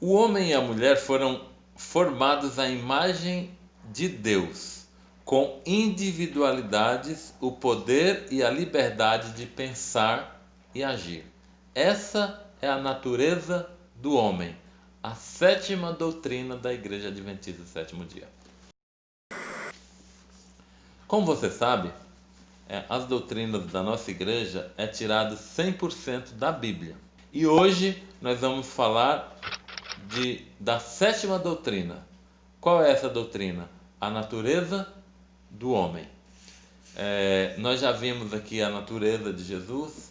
O homem e a mulher foram formados à imagem de Deus, com individualidades, o poder e a liberdade de pensar e agir. Essa é a natureza do homem, a sétima doutrina da Igreja Adventista do Sétimo Dia. Como você sabe, as doutrinas da nossa igreja é tirado 100% da Bíblia. E hoje nós vamos falar da sétima doutrina. Qual é essa doutrina? A natureza do homem. Nós já vimos aqui a natureza de Jesus,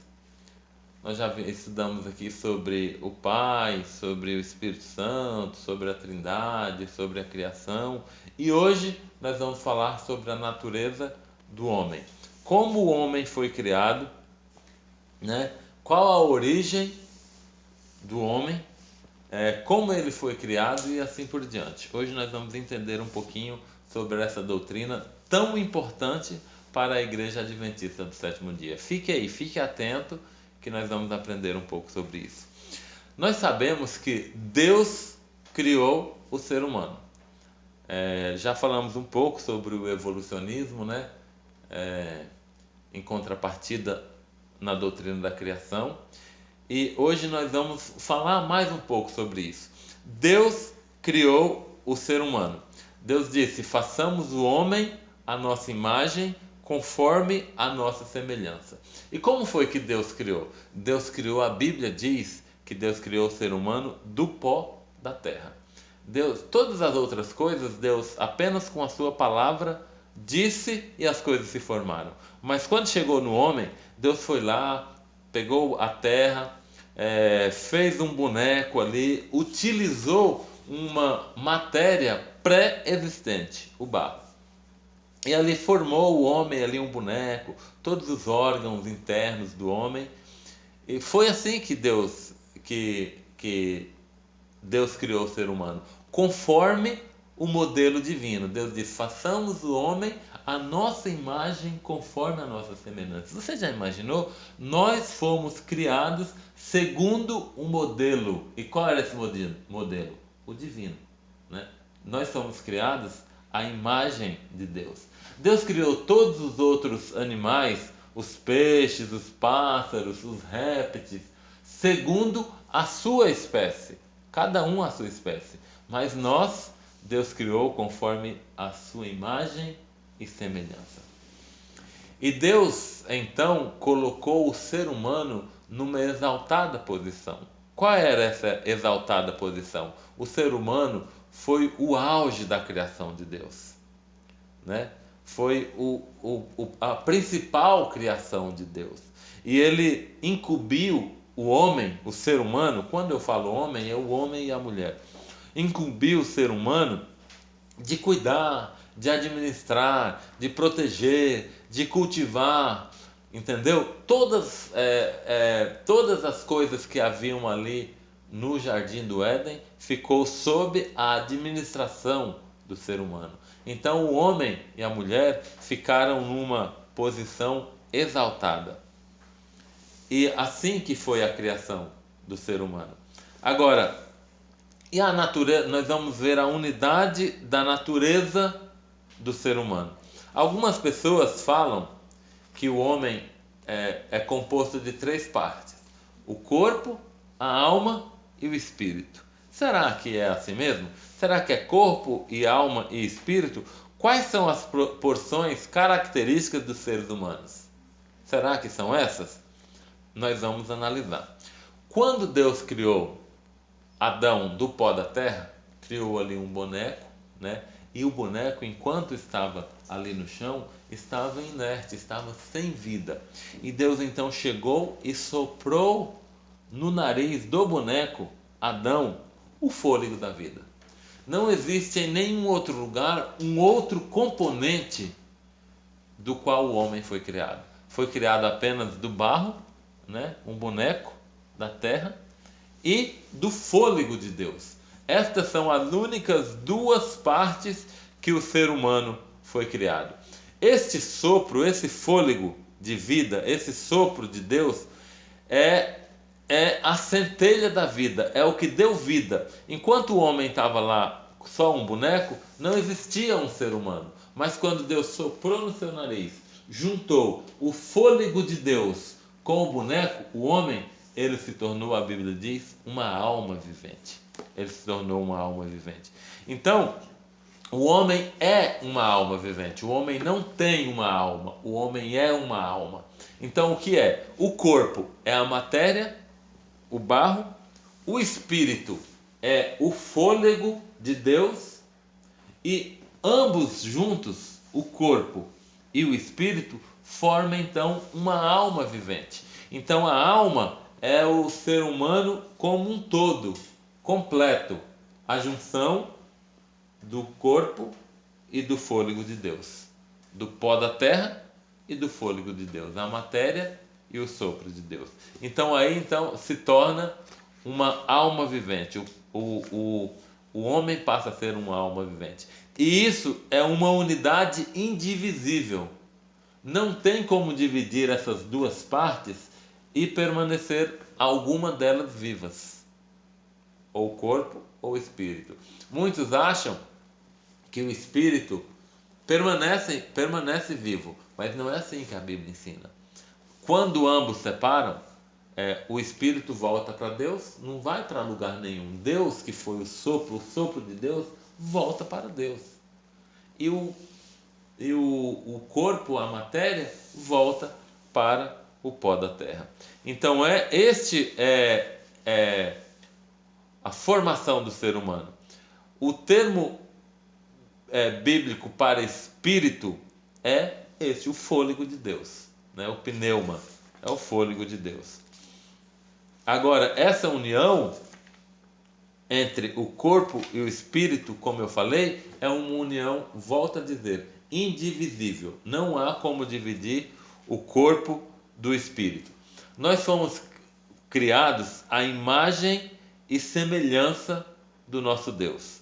nós já estudamos aqui sobre o Pai, sobre o Espírito Santo, sobre a Trindade, sobre a criação. E hoje nós vamos falar sobre a natureza do homem. Como o homem foi criado, né? Qual a origem do homem, como ele foi criado e assim por diante. Hoje nós vamos entender um pouquinho sobre essa doutrina tão importante para a Igreja Adventista do Sétimo Dia. Fique aí, fique atento que nós vamos aprender um pouco sobre isso. Nós sabemos que Deus criou o ser humano. Já falamos um pouco sobre o evolucionismo, né? Em contrapartida na doutrina da criação. E hoje nós vamos falar mais um pouco sobre isso. Deus criou o ser humano. Deus disse: façamos o homem à nossa imagem, conforme a nossa semelhança. E como foi que Deus criou? Deus criou, a Bíblia diz que Deus criou o ser humano do pó da terra. Deus, todas as outras coisas, Deus apenas com a sua palavra disse e as coisas se formaram. Mas quando chegou no homem, Deus foi lá, pegou a terra, fez um boneco ali, utilizou uma matéria pré-existente, o barro. E ali formou o homem, ali um boneco, todos os órgãos internos do homem. E foi assim que Deus criou o ser humano, conforme o modelo divino. Deus disse: façamos o homem à nossa imagem, conforme a nossa semelhança. Você já imaginou? Nós fomos criados segundo um modelo. E qual era esse modelo? O divino, né? Nós somos criados à imagem de Deus. Deus criou todos os outros animais, os peixes, os pássaros, os répteis, segundo a sua espécie. Cada um a sua espécie. Mas nós, Deus criou conforme a sua imagem e semelhança. E Deus, então, colocou o ser humano numa exaltada posição. Qual era essa exaltada posição? O ser humano foi o auge da criação de Deus, né? Foi a principal criação de Deus. E ele incumbiu o homem, o ser humano. Quando eu falo homem, é o homem e a mulher. Incumbiu o ser humano de cuidar, de administrar, de proteger, de cultivar, entendeu? Todas as coisas que haviam ali no Jardim do Éden ficou sob a administração do ser humano. Então o homem e a mulher ficaram numa posição exaltada. E assim que foi a criação do ser humano. Agora, e a natureza, nós vamos ver a unidade da natureza do ser humano. Algumas pessoas falam que o homem é composto de 3 partes: o corpo, a alma e o espírito. Será que é assim mesmo? Será que é corpo e alma e espírito? Quais são as porções características dos seres humanos? Será que são essas? Nós vamos analisar. Quando Deus criou Adão do pó da terra, criou ali um boneco, né? E o boneco, enquanto estava ali no chão, estava inerte, estava sem vida. E Deus então chegou e soprou no nariz do boneco, Adão, o fôlego da vida. Não existe em nenhum outro lugar um outro componente do qual o homem foi criado. Foi criado apenas do barro, né? Um boneco da terra, e do fôlego de Deus. Estas são as únicas 2 partes que o ser humano foi criado. Este sopro, esse fôlego de vida, esse sopro de Deus é é a centelha da vida, é o que deu vida. Enquanto o homem estava lá só um boneco, não existia um ser humano. Mas quando Deus soprou no seu nariz, juntou o fôlego de Deus com o boneco, o homem, ele se tornou, a Bíblia diz, uma alma vivente. Ele se tornou uma alma vivente. Então, o homem é uma alma vivente. O homem não tem uma alma. O homem é uma alma. Então, o que é? O corpo é a matéria, o barro. O espírito é o fôlego de Deus. E ambos juntos, o corpo e o espírito, formam então uma alma vivente. Então, a alma é o ser humano como um todo, completo. A junção do corpo e do fôlego de Deus, do pó da terra e do fôlego de Deus, a matéria e o sopro de Deus. Então aí então se torna uma alma vivente. O homem passa a ser uma alma vivente. E isso é uma unidade indivisível. Não tem como dividir essas duas partes e permanecer alguma delas vivas, ou corpo ou espírito. Muitos acham que o espírito permanece vivo, mas não é assim que a Bíblia ensina. Quando ambos separam, o espírito volta para Deus, não vai para lugar nenhum. Deus, que foi o sopro de Deus, volta para Deus. E o corpo, a matéria, volta para o pó da terra. Então é a formação do ser humano. O termo bíblico para espírito é o fôlego de Deus, né? O pneuma é o fôlego de Deus. Agora, essa união entre o corpo e o espírito, como eu falei, é uma união, volto a dizer, indivisível. Não há como dividir o corpo do espírito. Nós fomos criados à imagem e semelhança do nosso Deus.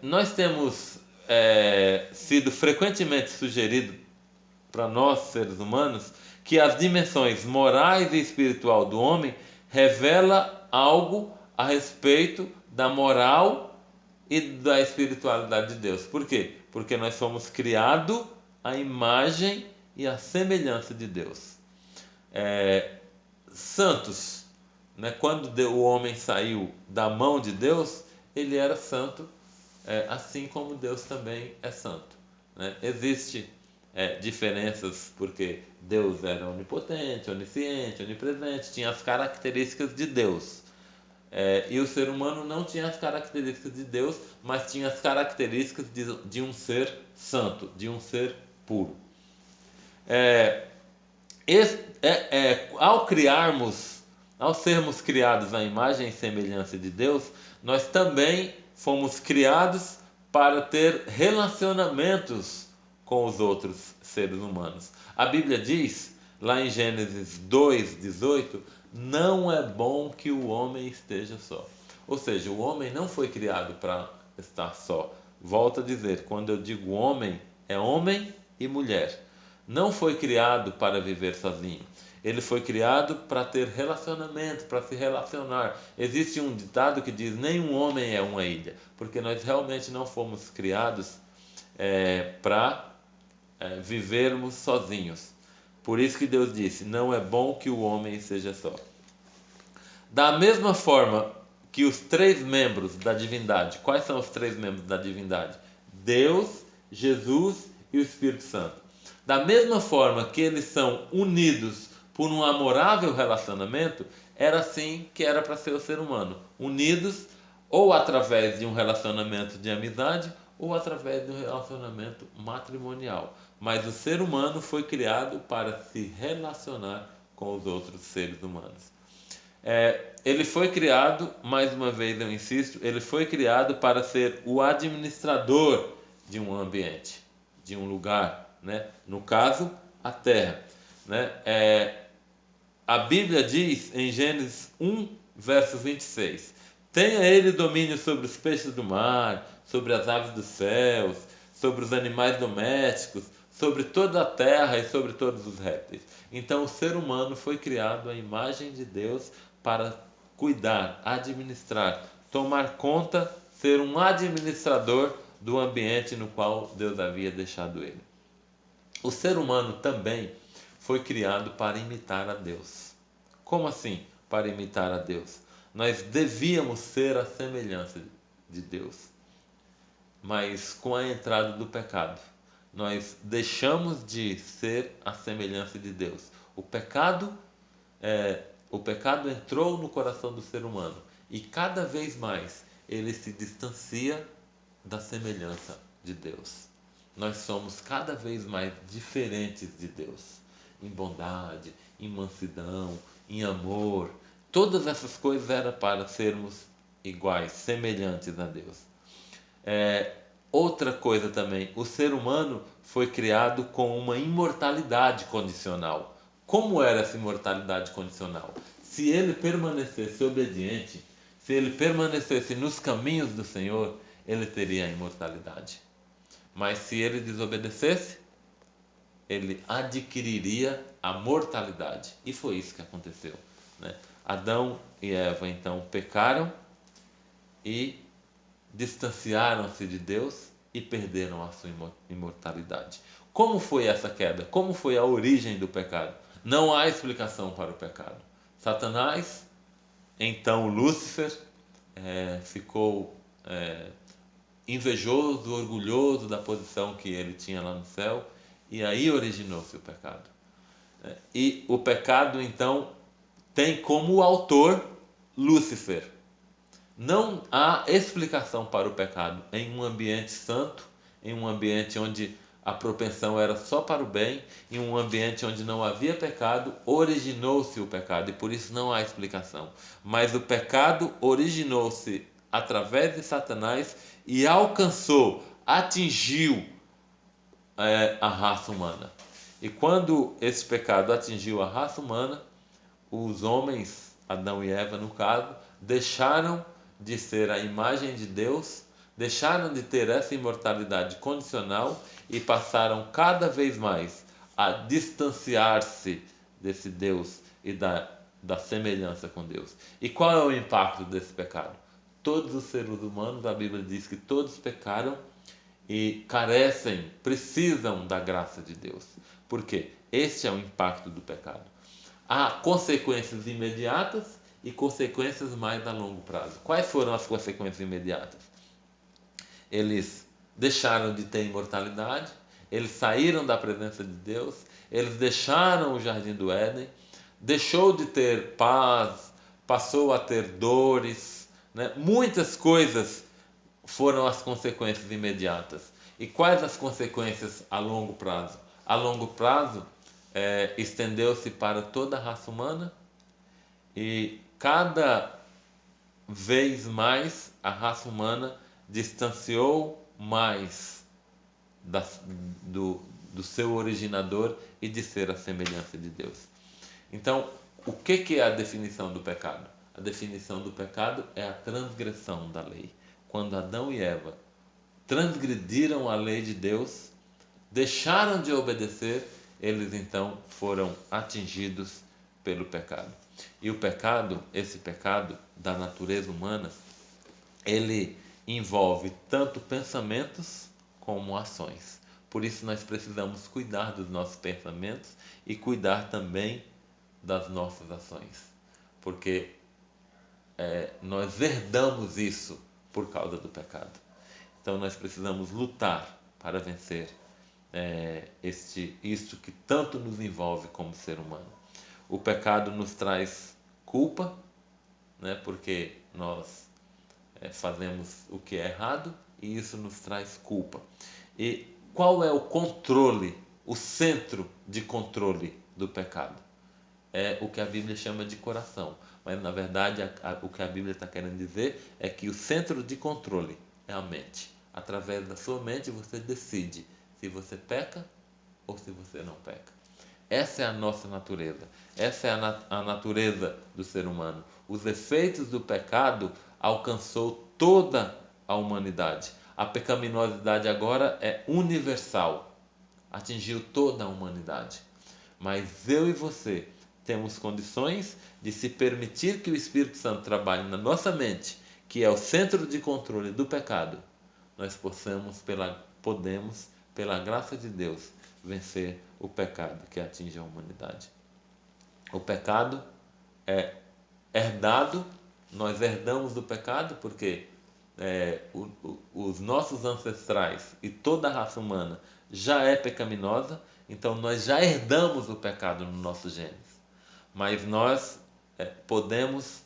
Nós temos sido frequentemente sugerido para nós, seres humanos, que as dimensões morais e espiritual do homem revela algo a respeito da moral e da espiritualidade de Deus. Por quê? Porque nós somos criados à imagem e à semelhança de Deus. Santos, né? Quando o homem saiu da mão de Deus, ele era santo, assim como Deus também é santo, né? Existe diferenças porque Deus era onipotente, onisciente, onipresente, tinha as características de Deus. E o ser humano não tinha as características de Deus, mas tinha as características de um ser santo, de um ser puro. Ao sermos criados à imagem e semelhança de Deus, nós também fomos criados para ter relacionamentos com os outros seres humanos. A Bíblia diz, lá em Gênesis 2:18, não é bom que o homem esteja só. Ou seja, o homem não foi criado para estar só. Volto a dizer, quando eu digo homem, é homem e mulher. Não foi criado para viver sozinho. Ele foi criado para ter relacionamento, para se relacionar. Existe um ditado que diz: nenhum homem é uma ilha, porque nós realmente não fomos criados para vivermos sozinhos. Por isso que Deus disse: não é bom que o homem seja só. Da mesma forma que os três membros da divindade, quais são os três membros da divindade? Deus, Jesus e o Espírito Santo. Da mesma forma que eles são unidos por um amorável relacionamento, era assim que era para ser o ser humano. Unidos ou através de um relacionamento de amizade ou através de um relacionamento matrimonial. Mas o ser humano foi criado para se relacionar com os outros seres humanos. Ele foi criado, mais uma vez eu insisto, ele foi criado para ser o administrador de um ambiente, de um lugar, né? No caso, a terra, né? A Bíblia diz em Gênesis 1, verso 26: tenha ele domínio sobre os peixes do mar, sobre as aves dos céus, sobre os animais domésticos, sobre toda a terra e sobre todos os répteis. Então o ser humano foi criado à imagem de Deus para cuidar, administrar, tomar conta, ser um administrador do ambiente no qual Deus havia deixado ele. O ser humano também foi criado para imitar a Deus. Como assim para imitar a Deus? Nós devíamos ser a semelhança de Deus, mas com a entrada do pecado, nós deixamos de ser a semelhança de Deus. O pecado, o pecado entrou no coração do ser humano e cada vez mais ele se distancia da semelhança de Deus. Nós somos cada vez mais diferentes de Deus, em bondade, em mansidão, em amor. Todas essas coisas eram para sermos iguais, semelhantes a Deus. Outra coisa também, o ser humano foi criado com uma imortalidade condicional. Como era essa imortalidade condicional? Se ele permanecesse obediente, se ele permanecesse nos caminhos do Senhor, ele teria a imortalidade. Mas se ele desobedecesse, ele adquiriria a mortalidade. E foi isso que aconteceu, né? Adão e Eva então pecaram e distanciaram-se de Deus e perderam a sua imortalidade. Como foi essa queda? Como foi a origem do pecado? Não há explicação para o pecado. Satanás, então Lúcifer, ficou invejoso, orgulhoso da posição que ele tinha lá no céu, e aí originou-se o pecado. E o pecado, então, tem como autor Lúcifer. Não há explicação para o pecado em um ambiente santo, em um ambiente onde a propensão era só para o bem, em um ambiente onde não havia pecado, originou-se o pecado e por isso não há explicação. Mas o pecado originou-se através de Satanás e alcançou, atingiu a raça humana. E quando esse pecado atingiu a raça humana, os homens, Adão e Eva no caso, deixaram de ser a imagem de Deus, deixaram de ter essa imortalidade condicional e passaram cada vez mais a distanciar-se desse Deus e da semelhança com Deus. E qual é o impacto desse pecado? Todos os seres humanos, a Bíblia diz que todos pecaram e carecem, precisam da graça de Deus. Por quê? Este é o impacto do pecado. Há consequências imediatas e consequências mais a longo prazo. Quais foram as consequências imediatas? Eles deixaram de ter imortalidade, eles saíram da presença de Deus, eles deixaram o jardim do Éden, deixou de ter paz, passou a ter dores, né? Muitas coisas foram as consequências imediatas. E quais as consequências a longo prazo? A longo prazo, estendeu-se para toda a raça humana e cada vez mais a raça humana distanciou mais da, do seu originador e de ser a semelhança de Deus. Então, o que é a definição do pecado? A definição do pecado é a transgressão da lei. Quando Adão e Eva transgrediram a lei de Deus, deixaram de obedecer, eles então foram atingidos pelo pecado. E o pecado, esse pecado da natureza humana, ele envolve tanto pensamentos como ações. Por isso nós precisamos cuidar dos nossos pensamentos e cuidar também das nossas ações. Porque nós herdamos isso por causa do pecado. Então nós precisamos lutar para vencer isto que tanto nos envolve como ser humano. O pecado nos traz culpa, né, porque nós fazemos o que é errado e isso nos traz culpa. E qual é o controle, o centro de controle do pecado? É o que a Bíblia chama de coração. Mas na verdade o que a Bíblia está querendo dizer é que o centro de controle é a mente. Através da sua mente você decide se você peca ou se você não peca. Essa é a nossa natureza. Essa é a natureza do ser humano. Os efeitos do pecado alcançou toda a humanidade. A pecaminosidade agora é universal. atingiu toda a humanidade. Mas eu e você temos condições de se permitir que o Espírito Santo trabalhe na nossa mente, que é o centro de controle do pecado. Nós podemos, pela graça de Deus, vencer o pecado que atinge a humanidade. O pecado é herdado, nós herdamos do pecado porque os nossos ancestrais e toda a raça humana já é pecaminosa, então nós já herdamos o pecado no nosso genes. Mas nós podemos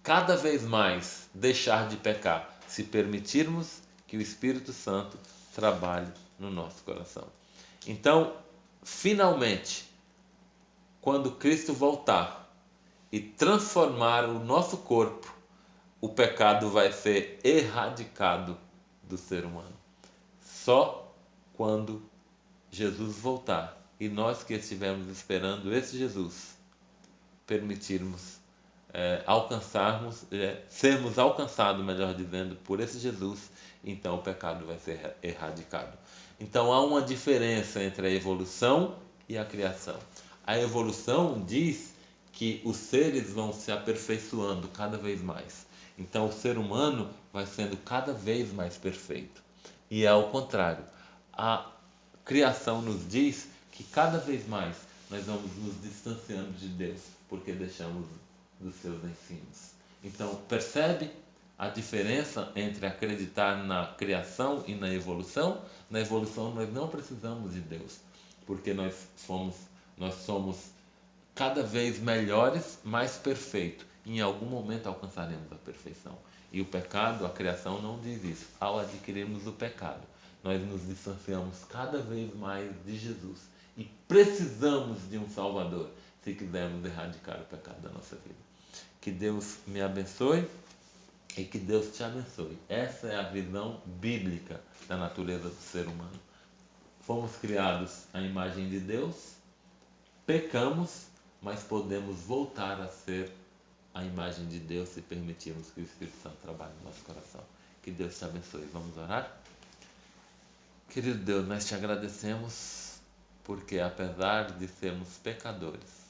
cada vez mais deixar de pecar se permitirmos que o Espírito Santo trabalhe no nosso coração. Então, finalmente, quando Cristo voltar e transformar o nosso corpo, o pecado vai ser erradicado do ser humano. Só quando Jesus voltar e nós que estivermos esperando esse Jesus permitirmos sermos alcançados, melhor dizendo, por esse Jesus, então o pecado vai ser erradicado. Então há uma diferença entre a evolução e a criação. A evolução diz que os seres vão se aperfeiçoando cada vez mais. Então o ser humano vai sendo cada vez mais perfeito. E é ao contrário. A criação nos diz que cada vez mais nós vamos nos distanciando de Deus, porque deixamos dos seus ensinos. Então, percebe a diferença entre acreditar na criação e na evolução? Na evolução nós não precisamos de Deus, porque nós somos cada vez melhores, mais perfeitos. Em algum momento alcançaremos a perfeição. E o pecado, a criação não diz isso. Ao adquirirmos o pecado, nós nos distanciamos cada vez mais de Jesus. E precisamos de um Salvador se quisermos erradicar o pecado da nossa vida. Que Deus me abençoe e que Deus te abençoe. Essa é a visão bíblica da natureza do ser humano. Fomos criados à imagem de Deus, pecamos, mas podemos voltar a ser a imagem de Deus se permitirmos que o Espírito Santo trabalhe no nosso coração. Que Deus te abençoe. Vamos orar? Querido Deus, nós te agradecemos porque, apesar de sermos pecadores,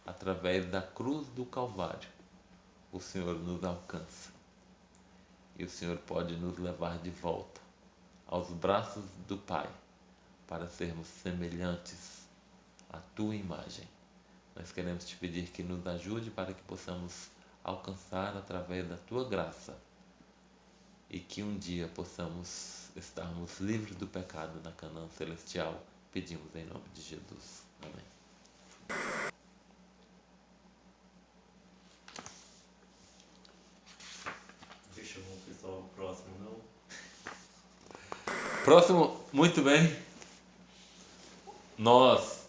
através da cruz do Calvário, o Senhor nos alcança e o Senhor pode nos levar de volta aos braços do Pai para sermos semelhantes à tua imagem. Nós queremos te pedir que nos ajude para que possamos alcançar através da tua graça e que um dia possamos estarmos livres do pecado na Canaã celestial. Pedimos em nome de Jesus. Amém. Você chamou o pessoal próximo, não? Próximo, muito bem. Nós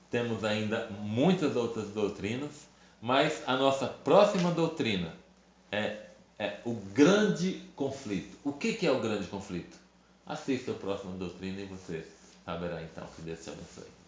temos ainda muitas outras doutrinas, mas a nossa próxima doutrina é o grande conflito. O que é o grande conflito? Assista a próxima doutrina e você saberá então. Que Deus te abençoe.